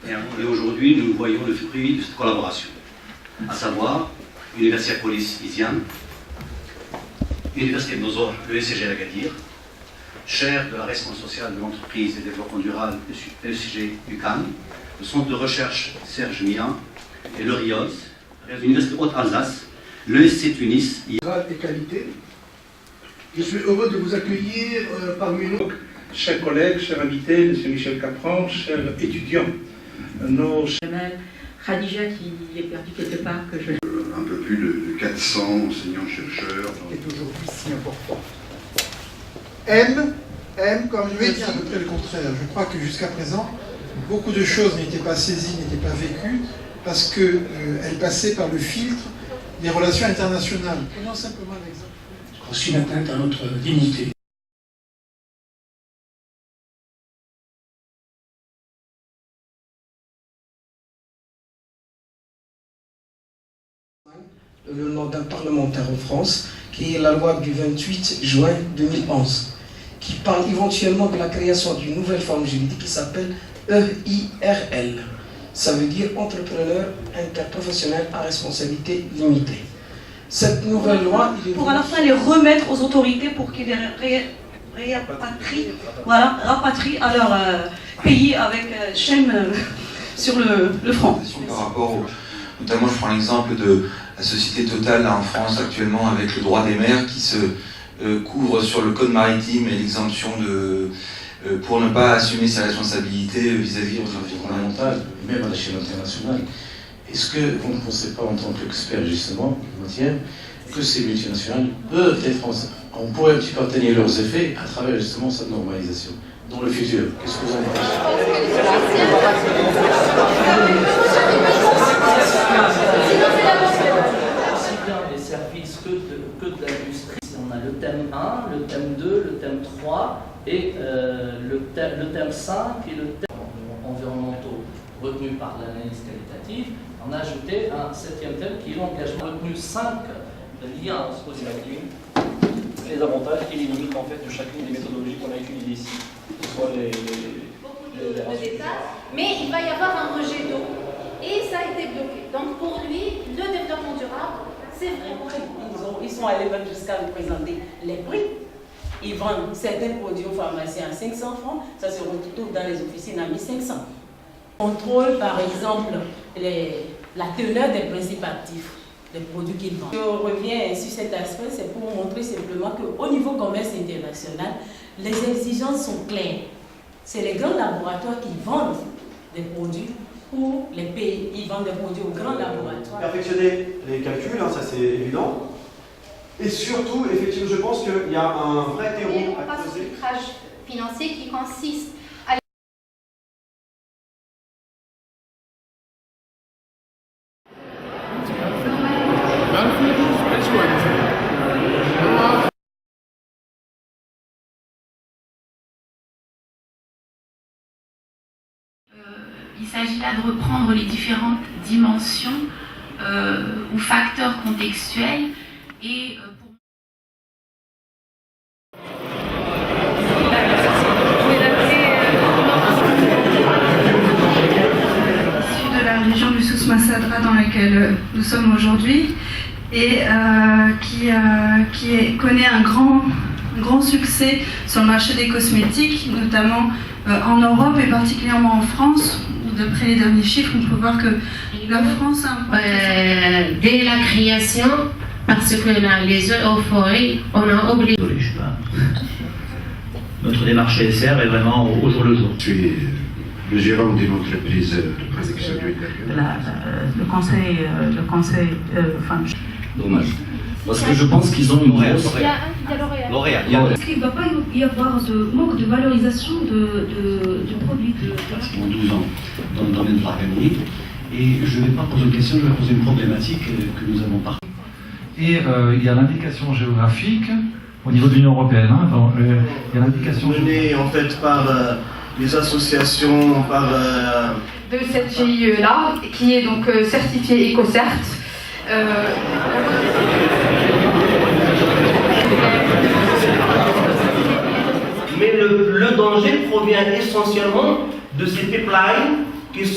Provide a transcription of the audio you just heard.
Et aujourd'hui, nous voyons le fruit de cette collaboration, à savoir l'Université Acropolis Isiane, l'Université de Nosor, le ECG Agadir, chaire de la responsabilité sociale de l'entreprise et développement durable de l'ECG UCAN, le centre de recherche Serge Mian et le RIOS, l'Université Haute-Alsace, l'ESC Tunis. Et qualité. Je suis heureux de vous accueillir parmi nous. Chers collègues, chers invités, M. Michel Capran, chers étudiants, nos... Khadija qui est perdue quelque part, que je... Un peu plus de 400 enseignants-chercheurs. C'est aujourd'hui si important. M comme je vais dire à peu près le contraire. Je crois que jusqu'à présent, beaucoup de choses n'étaient pas saisies, n'étaient pas vécues, parce qu'elles passaient par le filtre des relations internationales. Prenons simplement l'exemple. C'est une atteinte à notre dignité. Le nom d'un parlementaire en France, qui est la loi du 28 juin 2011, qui parle éventuellement de la création d'une nouvelle forme juridique qui s'appelle EIRL. Ça veut dire entrepreneur interprofessionnel à responsabilité limitée. Cette nouvelle loi... Pour à la fin les remettre aux autorités pour qu'ils les rapatrient à leur pays avec chaîne sur le front. Par rapport notamment, je prends l'exemple de la société Total là, en France actuellement avec le droit des mers qui se couvre sur le code maritime et l'exemption pour ne pas assumer ses responsabilités vis-à-vis de fondamentale, même à l'échelle internationale. Est-ce que vous ne pensez pas en tant qu'expert justement en matière que ces multinationales peuvent être on pourrait un petit peu atténuer leurs effets à travers justement cette normalisation dans le futur? Qu'est-ce que vous en pensez? Aussi bien des services que de l'industrie. On a le thème 1, le thème 2, le thème 3 et le thème 5 et le thème environnementaux retenu par l'analyse qualitative. On a ajouté un 7e thème qui est l'engagement retenu 5 liens aux imagines. Les avantages et les limites en fait de chacune des méthodologies qu'on a utilisées ici. Soit beaucoup de détails, mais il va y avoir un rejet d'eau et ça a été bloqué. Donc pour lui, le développement durable, c'est vraiment... Ils sont allés même jusqu'à nous présenter les prix. Ils vendent certains produits aux pharmaciens à 500 francs, ça se retrouve dans les officines à 1500. Contrôle par exemple la teneur des principes actifs des produits qu'ils vendent. Je reviens sur cet aspect, c'est pour montrer simplement qu'au niveau commerce international, les exigences sont claires. C'est les grands laboratoires qui vendent des produits pour les pays. Ils vendent des produits aux grands laboratoires. Perfectionner les calculs, hein, ça c'est évident. Et surtout, effectivement, je pense qu'il y a un vrai terreau à creuser. Un filtrage financier qui consiste il s'agit là de reprendre les différentes dimensions ou facteurs contextuels et issu de la région du Souss-Massadra dans laquelle nous sommes aujourd'hui et qui connaît un grand succès sur le marché des cosmétiques, notamment en Europe et particulièrement en France. D'après les derniers chiffres, on peut voir que la France a dès la création, parce que les eaux forêts, on a oublié. Notre démarche CSR est vraiment au jour le jour. Je suis le gérant d'une entreprise de protection de l'intérieur. Le conseil Dommage. Parce que je pense qu'ils ont une grosse... L'Oréal. Est-ce qu'il ne va pas y avoir de manque de valorisation du produit Pratiquement 12 ans dans le domaine de l'organerie. Et je ne vais pas poser une question, je vais poser une problématique que nous avons parlé. Et il y a l'indication géographique au niveau de l'Union européenne. Il y a l'indication menée en fait par les associations, par... de cette GIE-là, qui est donc certifiée EcoCert. Mais le danger provient essentiellement de ces pipelines